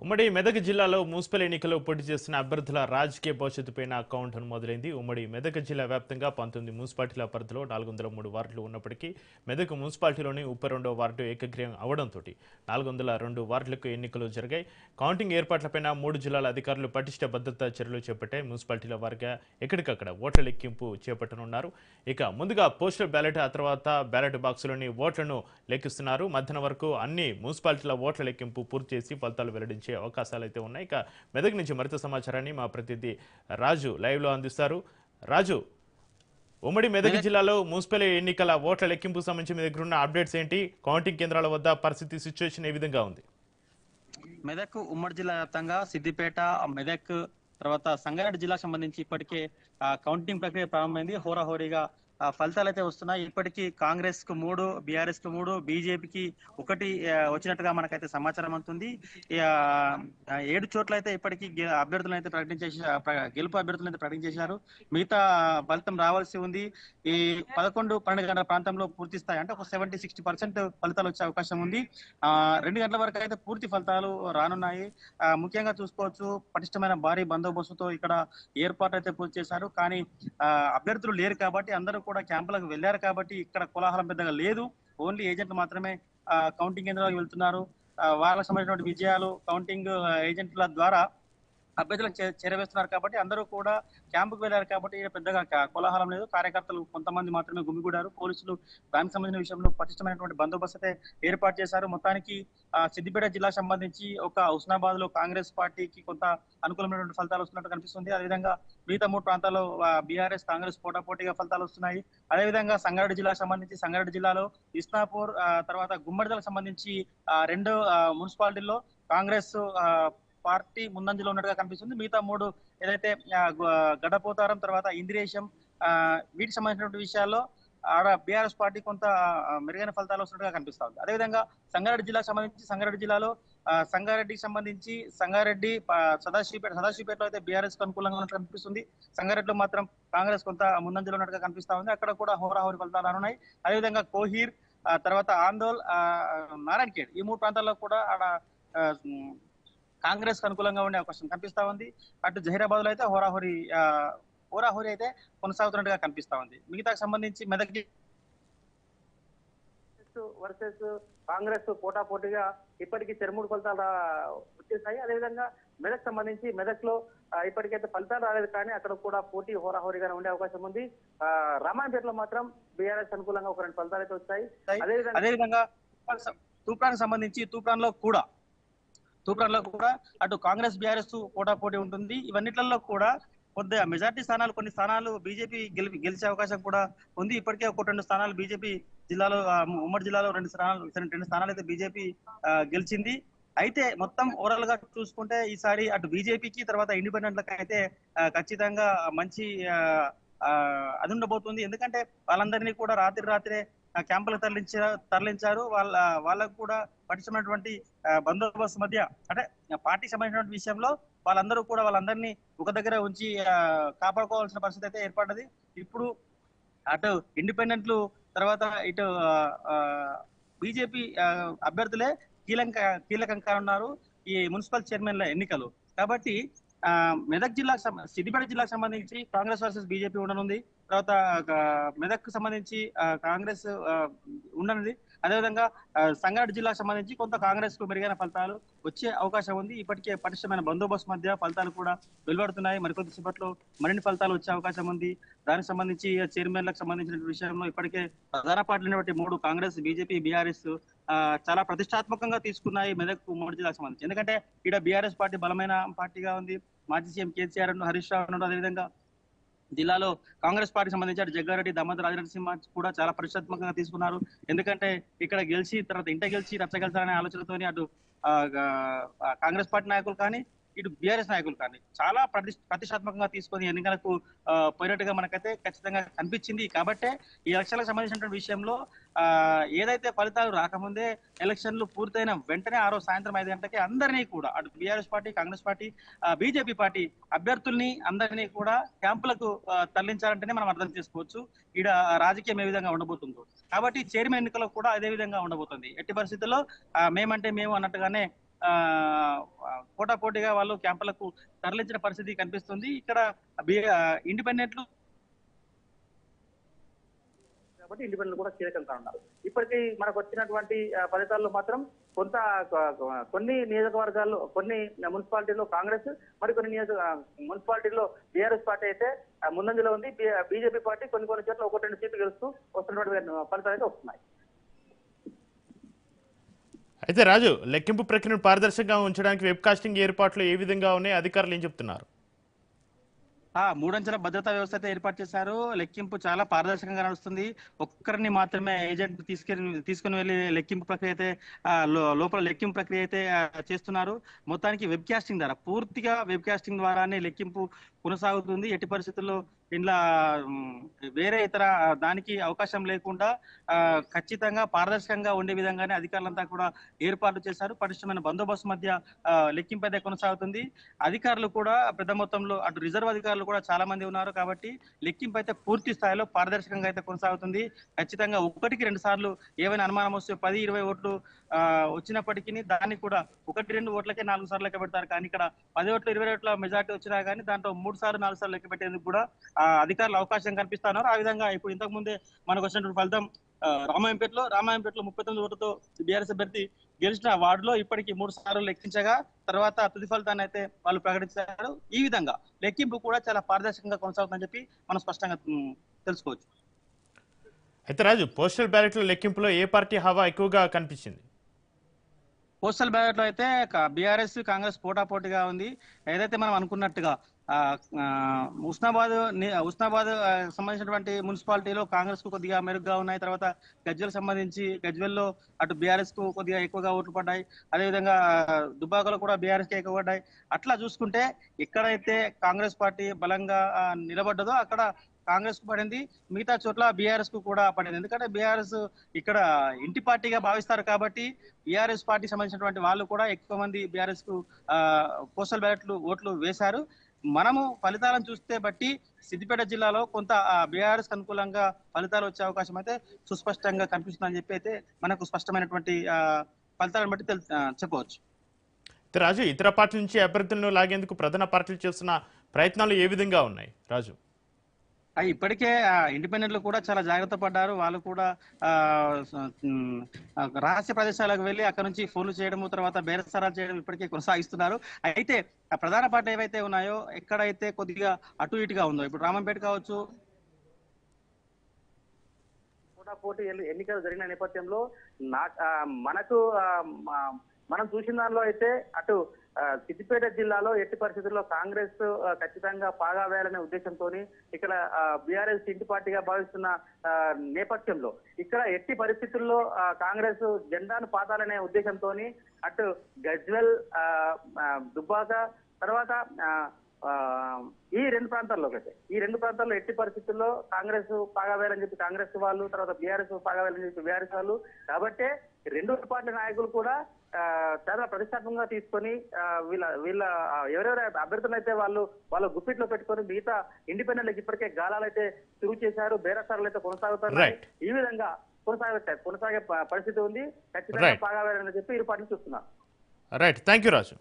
ఉమ్మడి మెదక్ జిల్లాలో మున్సిపల్ ఎన్నికల్లో పోటీ చేస్తున్న అభ్యర్థుల రాజకీయ భవిష్యత్తుపైన కౌంటర్ మొదలైంది. ఉమ్మడి మెదక్ జిల్లా వ్యాప్తంగా 19 మున్సిపాలిటీల పరిధిలో 403 వార్డులు ఉన్నప్పటికీ మెదక్ మున్సిపాలిటీలోని 32వ వార్డు ఏకగ్రీవం అవడంతో 402 వార్డులకు ఎన్నికలు జరిగాయి. కౌంటింగ్ ఏర్పాట్లపైన 3 జిల్లాల అధికారులు పటిష్ట భద్రతా చర్యలు చేపట్టాయి. మున్సిపాలిటీల వారీగా ఎక్కడికక్కడ ఓట్ల లెక్కింపు చేపట్టనున్నారు. ఇక ముందుగా పోస్టల్ బ్యాలెట్, ఆ తర్వాత బ్యాలెట్ బాక్సులోని ఓట్లను లెక్కిస్తున్నారు. మధ్యాహ్నం వరకు అన్ని మున్సిపాలిటీల ఓట్ల లెక్కింపు పూర్తి చేసి ఫలితాలు వెల్లడించే అవకాశాలు అయితే ఉన్నాయి. ఇక మెదక్ నుంచి మరింత సమాచారాన్ని మా ప్రతినిధి రాజు లైవ్ లో అందిస్తారు. రాజు, ఉమ్మడి మెదక్ జిల్లాలో మున్సిపల్ ఎన్నికల ఓట్ల లెక్కింపు సంబంధించి మీ దగ్గర ఉన్న అప్డేట్స్ ఏంటి? కౌంటింగ్ కేంద్రాల వద్ద పరిస్థితి సిచ్యువేషన్ ఏ విధంగా ఉంది? మెదక్ ఉమ్మడి జిల్లా వ్యాప్తంగా సిద్దిపేట, మెదక్ తర్వాత సంగారెడ్డి జిల్లాకు సంబంధించి ఇప్పటికే కౌంటింగ్ ప్రక్రియ ప్రారంభమైంది. హోరాహోరీగా ఫలితాలు అయితే వస్తున్నాయి. ఇప్పటికీ కాంగ్రెస్ కు 3, బీఆర్ఎస్ కు 3, బీజేపీకి 1 వచ్చినట్టుగా మనకైతే సమాచారం అందుతుంది. 7 చోట్ల అయితే ఇప్పటికీ అభ్యర్థులను అయితే గెలుపు అభ్యర్థులను అయితే ప్రకటించేశారు. మిగతా ఫలితం రావాల్సి ఉంది. ఈ 11, 12 గంటల ప్రాంతంలో పూర్తి స్థాయి అంటే ఒక 70-60% ఫలితాలు వచ్చే అవకాశం ఉంది. 2 గంటల వరకు అయితే పూర్తి ఫలితాలు రానున్నాయి. ముఖ్యంగా చూసుకోవచ్చు, పటిష్టమైన భారీ బందోబస్తుతో ఇక్కడ ఏర్పాటు అయితే పూర్తి చేశారు. కానీ అభ్యర్థులు లేరు కాబట్టి, అందరూ కూడా క్యాంపులకు వెళ్లారు కాబట్టి ఇక్కడ కోలాహలం పెద్దగా లేదు. ఓన్లీ ఏజెంట్లు మాత్రమే కౌంటింగ్ కేంద్రాలకు వెళ్తున్నారు. వాళ్ళకి సంబంధించిన విజయాలు కౌంటింగ్ ఏజెంట్ల ద్వారా అభ్యర్థులకు చేరవేస్తున్నారు కాబట్టి అందరూ కూడా క్యాంపుకు వెళ్లారు కాబట్టి పెద్దగా కోలాహలం లేదు. కార్యకర్తలు కొంతమంది మాత్రమే గుమిగూడారు. పోలీసులు దానికి సంబంధించిన విషయంలో పటిష్టమైనటువంటి బందోబస్తు అయితే ఏర్పాటు చేశారు. మొత్తానికి సిద్దిపేట జిల్లాకు సంబంధించి హుస్నాబాద్ లో కాంగ్రెస్ పార్టీకి కొంత అనుకూలమైనటువంటి ఫలితాలు వస్తున్నట్టు కనిపిస్తుంది. అదేవిధంగా మిగతా 3 ప్రాంతాల్లో బీఆర్ఎస్, కాంగ్రెస్ పోటాపోటీగా ఫలితాలు వస్తున్నాయి. అదేవిధంగా సంగారెడ్డి జిల్లాకు సంబంధించి సంగారెడ్డి జిల్లాలో ఇస్నాపూర్ తర్వాత గుమ్మడిదలకు సంబంధించి 2 మున్సిపాలిటీల్లో కాంగ్రెస్ పార్టీ ముందంజలో ఉన్నట్టుగా కనిపిస్తుంది. మిగతా 3 ఏదైతే గడపోతారం తర్వాత ఇందిరేశం వీటికి సంబంధించినటువంటి విషయాల్లో ఆడ బీఆర్ఎస్ పార్టీ కొంత మెరుగైన ఫలితాలు వస్తున్నట్టుగా కనిపిస్తా ఉంది. అదేవిధంగా సంగారెడ్డి జిల్లాకు సంబంధించి సంగారెడ్డి జిల్లాలో సంగారెడ్డికి సంబంధించి సంగారెడ్డి సదాశివపేటలో అయితే బీఆర్ఎస్ కు అనుకూలంగా ఉన్నట్టు కనిపిస్తుంది. సంగారెడ్డిలో మాత్రం కాంగ్రెస్ కొంత ముందంజలో ఉన్నట్టుగా కనిపిస్తా ఉంది. అక్కడ కూడా హోరాహోరీ ఫలితాలు రానున్నాయి. అదేవిధంగా కోహీర్ తర్వాత ఆందోళ్, నారాయణఖేడ్ ఈ 3 ప్రాంతాల్లో కూడా ఆడ కాంగ్రెస్ కు అనుకూలంగా ఉండే అవకాశం కనిపిస్తా ఉంది. అటు జహీరాబాద్ లో అయితే హోరాహోరీ అయితే కొనసాగుతున్నట్టుగా కనిపిస్తా ఉంది. మిగతాకు సంబంధించి మెదక్ వర్సెస్ కాంగ్రెస్ పోటాపోటీగా ఇప్పటికీ 3 ఫలితాలు వచ్చేసాయి. అదేవిధంగా మెదక్ సంబంధించి మెదక్ లో ఇప్పటికైతే ఫలితాలు రాలేదు, కానీ అక్కడ కూడా పోటీ హోరాహోరీగా ఉండే అవకాశం ఉంది. రామాయణపేటలో మాత్రం బీఆర్ఎస్ అనుకూలంగా ఒక 2 ఫలితాలు అయితే వచ్చాయి. అదేవిధంగా తూప్రాన్కి సంబంధించి తూప్రాన్లో కూడా అటు కాంగ్రెస్ బీఆర్ఎస్ పోటాపోటీ ఉంటుంది. ఇవన్నిట్లలో కూడా కొద్దిగా మెజార్టీ స్థానాలు, కొన్ని స్థానాలు బీజేపీ గెలిచే అవకాశం కూడా ఉంది. ఇప్పటికే 1-2 స్థానాలు బీజేపీ జిల్లాలో, ఉమ్మడి జిల్లాలో 2 స్థానాలు అయితే బీజేపీ గెలిచింది. అయితే మొత్తం ఓవరాల్ గా చూసుకుంటే ఈసారి అటు బీజేపీకి తర్వాత ఇండిపెండెంట్లకు అయితే ఖచ్చితంగా మంచి అది ఉండబోతుంది. ఎందుకంటే వాళ్ళందరినీ కూడా రాత్రే క్యాంపులకు తరలించారు. వాళ్ళకు కూడా పటిష్టమైనటువంటి బందోబస్తు మధ్య అంటే పార్టీకి సంబంధించినటువంటి విషయంలో వాళ్ళందరినీ ఒక దగ్గర ఉంచి కాపాడుకోవాల్సిన పరిస్థితి అయితే ఏర్పడ్డది. ఇప్పుడు అటు ఇండిపెండెంట్లు తర్వాత ఇటు బీజేపీ అభ్యర్థులే కీలకం కానున్నారు ఈ మున్సిపల్ చైర్మన్ల ఎన్నికలు. కాబట్టి సిద్దిపేట జిల్లాకు సంబంధించి కాంగ్రెస్ వర్సెస్ బీజేపీ ఉండనుంది. తర్వాత మెదక్ సంబంధించి కాంగ్రెస్ ఉండనుంది. అదేవిధంగా సంగారెడ్డి జిల్లాకు సంబంధించి కొంత కాంగ్రెస్ కు మెరుగైన ఫలితాలు వచ్చే అవకాశం ఉంది. ఇప్పటికే పటిష్టమైన బందోబస్తు మధ్య ఫలితాలు కూడా వెలువడుతున్నాయి. మరికొద్ది సేపట్లో మరిన్ని ఫలితాలు వచ్చే అవకాశం ఉంది. దానికి సంబంధించి చైర్మన్లకు సంబంధించిన విషయంలో ఇప్పటికే ప్రధాన పార్టీలు 3 కాంగ్రెస్, బీజేపీ, బీఆర్ఎస్ చాలా ప్రతిష్టాత్మకంగా తీసుకున్నాయి మెదక్ ఉమ్మడి జిల్లాకు సంబంధించి. ఎందుకంటే ఇక్కడ బీఆర్ఎస్ పార్టీ బలమైన పార్టీగా ఉంది. మాజీ సీఎం కేసీఆర్, హరీష్ రావు, అదేవిధంగా జిల్లాలో కాంగ్రెస్ పార్టీ సంబంధించి జగ్గారెడ్డి, దామోదర్ రాజనరసింహ కూడా చాలా ప్రతిష్టాత్మకంగా తీసుకున్నారు. ఎందుకంటే ఇక్కడ గెలిచి తర్వాత గెలిచి రచ్చగెలిచాలనే ఆలోచనతోని అటు కాంగ్రెస్ పార్టీ నాయకులు కానీ ఇటు బీఆర్ఎస్ నాయకులు కానీ చాలా ప్రతిష్టాత్మకంగా తీసుకొని ఎన్నికలకు పోయినట్టుగా మనకైతే ఖచ్చితంగా కనిపించింది. కాబట్టే ఈ ఎలక్షన్లకు సంబంధించినటువంటి విషయంలో ఏదైతే ఫలితాలు రాకముందే ఎలక్షన్లు పూర్తయిన వెంటనే ఆ రోజు సాయంత్రం 5 గంటలకి అందరినీ కూడా అటు BRS party, Congress party, BJP party అభ్యర్థుల్ని అందరినీ కూడా క్యాంపులకు తరలించాలంటేనే మనం అర్థం చేసుకోవచ్చు ఈడ రాజకీయం ఏ విధంగా ఉండబోతుందో. కాబట్టి చైర్మన్ ఎన్నికల్లో కూడా అదే విధంగా ఉండబోతుంది. ఎట్టి పరిస్థితుల్లో మేమంటే మేము అన్నట్టుగానే ఆ పోటాపోటీగా వాళ్ళు క్యాంపులకు తరలించిన పరిస్థితి కనిపిస్తుంది. ఇక్కడ ఇండిపెండెంట్లు కాబట్టి ఇండిపెండెంట్ కూడా కీలకం కానున్నారు. ఇప్పటికీ మనకు వచ్చినటువంటి ఫలితాల్లో మాత్రం కొంత కొన్ని నియోజకవర్గాల్లో, కొన్ని మున్సిపాలిటీల్లో కాంగ్రెస్, మరికొన్ని మున్సిపాలిటీల్లో బీఆర్ఎస్ పార్టీ అయితే ముందంజలో ఉంది. బీజేపీ పార్టీ కొన్ని చోట్ల 1-2 సీట్లు గెలుస్తూ వస్తున్నటువంటి ఫలితాలు అయితే వస్తున్నాయి. అయితే రాజు, లెక్కింపు ప్రక్రియను పారదర్శకంగా ఉంచడానికి వెబ్ కాస్టింగ్ ఏర్పాట్లు ఏ విధంగా ఉన్నాయి, అధికారులు ఏం చెప్తున్నారు? మూడంచెల భద్రతా వ్యవస్థ అయితే ఏర్పాటు చేశారు. లెక్కింపు చాలా పారదర్శకంగా నడుస్తుంది. ఒక్కరిని మాత్రమే ఏజెంట్ తీసుకుని వెళ్ళి లెక్కింపు ప్రక్రియ అయితే లోపల లెక్కింపు ప్రక్రియ అయితే చేస్తున్నారు. మొత్తానికి వెబ్ కాస్టింగ్ ద్వారా, పూర్తిగా వెబ్ కాస్టింగ్ ద్వారానే లెక్కింపు కొనసాగుతుంది. ఎట్టి పరిస్థితుల్లో ఇంట్లో వేరే ఇతర దానికి అవకాశం లేకుండా ఖచ్చితంగా పారదర్శకంగా ఉండే విధంగానే అధికారులంతా కూడా ఏర్పాట్లు చేశారు. పటిష్టమైన బందోబస్తు మధ్య లెక్కింపు అయితే కొనసాగుతుంది. అధికారులు కూడా పెద్ద మొత్తంలో, అటు రిజర్వ్ అధికారులు కూడా చాలా మంది ఉన్నారు కాబట్టి లెక్కింపు అయితే పూర్తి స్థాయిలో పారదర్శకంగా అయితే కొనసాగుతుంది. ఖచ్చితంగా 1-2 సార్లు ఏమైనా అనుమానం వస్తే 10-20 ఓట్లు వచ్చినప్పటికీ దాన్ని కూడా 1-2 ఓట్లకే 4 సార్లు లెక్క పెడతారు. కానీ ఇక్కడ 10 ఓట్లు 20 ఓట్ల మెజార్టీ వచ్చినా కానీ దాంట్లో 3 సార్లు 4 సార్లు లెక్క పెట్టేందుకు కూడా అధికారులు అవకాశం కల్పిస్తున్నారు. ఆ విధంగా ఇప్పుడు ఇంతకు ముందే మనకు వచ్చినటువంటి ఫలితం రామాయంపేటలో 39 ఓట్లతో బీఆర్ఎస్ అభ్యర్థి గెలిచిన వార్డులో ఇప్పటికీ 3 సార్లు లెక్కించగా తర్వాత తుది ఫలితాన్ని అయితే వాళ్ళు ప్రకటించారు. ఈ విధంగా లెక్కింపు కూడా చాలా పారదర్శకంగా కొనసాగుతుందని చెప్పి మనం స్పష్టంగా తెలుసుకోవచ్చు. అయితే రాజు, పోస్టల్ బ్యాలెట్ల లెక్కింపులో ఏ పార్టీ హవా ఎక్కువగా కనిపించింది? పోస్టల్ బ్యాలెట్ లో అయితే బీఆర్ఎస్ కాంగ్రెస్ పోటాపోటీగా ఉంది. ఏదైతే మనం అనుకున్నట్టుగా ఉస్నాబాద్ సంబంధించినటువంటి మున్సిపాలిటీలో కాంగ్రెస్ కు కొద్దిగా మెరుగ్గా ఉన్నాయి. తర్వాత గజ్వెల్ సంబంధించి గజ్వెల్లో అటు బీఆర్ఎస్ కు కొద్దిగా ఎక్కువగా ఓట్లు పడ్డాయి. అదేవిధంగా దుబ్బాకలో కూడా బీఆర్ఎస్ కి ఎక్కువ పడ్డాయి. అట్లా చూసుకుంటే ఎక్కడైతే కాంగ్రెస్ పార్టీ బలంగా నిలబడ్డదో అక్కడ కాంగ్రెస్ కు పడింది, మిగతా చోట్ల బీఆర్ఎస్ కు కూడా పడింది. ఎందుకంటే బీఆర్ఎస్ ఇక్కడ ఇంటి పార్టీగా భావిస్తారు కాబట్టి బీఆర్ఎస్ పార్టీ సంబంధించినటువంటి వాళ్ళు కూడా ఎక్కువ మంది బీఆర్ఎస్ కు పోస్టల్ బ్యాలెట్లు ఓట్లు వేశారు. మనము ఫలితాలను చూస్తే బట్టి సిద్దిపేట జిల్లాలో కొంత బీఆర్ఎస్ అనుకూలంగా ఫలితాలు వచ్చే అవకాశం అయితే సుస్పష్టంగా కనిపిస్తుందని చెప్పి అయితే మనకు స్పష్టమైనటువంటి ఫలితాలను బట్టి చెప్పవచ్చు. రాజు, ఇతర పార్టీల నుంచి అభ్యర్థులను లాగేందుకు ప్రధాన పార్టీలు చేస్తున్న ప్రయత్నాలు ఏ విధంగా ఉన్నాయి రాజు? ఇప్పటికే ఇండిపెండెంట్లు కూడా చాలా జాగ్రత్త పడ్డారు. వాళ్ళు కూడా రహస్య ప్రదేశాలకు వెళ్ళి అక్కడ నుంచి ఫోన్లు చేయడము, తర్వాత బేరసారాలు చేయడం ఇప్పటికే కొనసాగిస్తున్నారు. అయితే ప్రధాన పార్టీ ఏవైతే ఉన్నాయో, ఎక్కడైతే కొద్దిగా అటు ఇటుగా ఉందో, ఇప్పుడు రామంపేట కావచ్చు, పోటీ ఎన్నికలు జరిగిన నేపథ్యంలో మనం చూసిన దానిలో అయితే అటు సిద్దిపేట జిల్లాలో ఎట్టి పరిస్థితుల్లో కాంగ్రెస్ ఖచ్చితంగా పాగా వేయాలనే ఉద్దేశంతో ఇక్కడ బీఆర్ఎస్ ఇంటి పార్టీగా భావిస్తున్న నేపథ్యంలో ఇక్కడ ఎట్టి పరిస్థితుల్లో కాంగ్రెస్ జెండాను పాతాలనే ఉద్దేశంతో అటు గజ్వెల్, దుబ్బాక, తర్వాత ఈ రెండు ప్రాంతాల్లో ఎట్టి పరిస్థితుల్లో కాంగ్రెస్ పాగా వేయాలని చెప్పి కాంగ్రెస్ వాళ్ళు, తర్వాత బీఆర్ఎస్ పాగా వేయాలని చెప్పి బీఆర్ఎస్ వాళ్ళు. కాబట్టి రెండు పార్టీ నాయకులు కూడా చాలా ప్రతిష్టాత్మకంగా తీసుకొని వీళ్ళ ఎవరెవరు అభ్యర్థులు అయితే వాళ్ళ గుప్పిట్లో పెట్టుకొని మిగతా ఇండిపెండెంట్ ఇప్పటికే గాలాలు అయితే శురు చేశారు, బేరసారాలు అయితే కొనసాగుతారు. ఈ విధంగా కొనసాగే పరిస్థితి ఉంది. ఖచ్చితంగా పాగా వేయాలని చెప్పి ఇరు పార్టీలు చూస్తున్నారు. రైట్, థ్యాంక్ యూ రాజు.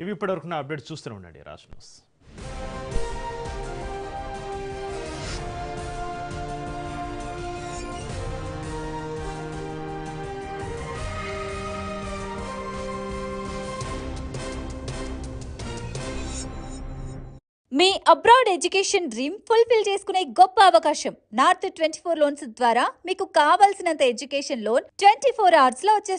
ఇవి ఇప్పటివరకు నా అప్డేట్ చూస్తూనే ఉండండి రాజ్ న్యూస్. మీ అబ్రాడ్ ఎడ్యుకేషన్ డ్రీమ్ ఫుల్ఫిల్ చేసుకునే గొప్ప అవకాశం. నార్త్ 24 లోన్స్ ద్వారా మీకు కావాల్సినంత ఎడ్యుకేషన్ లోన్ 24 hours లో వచ్చేస్తుంది.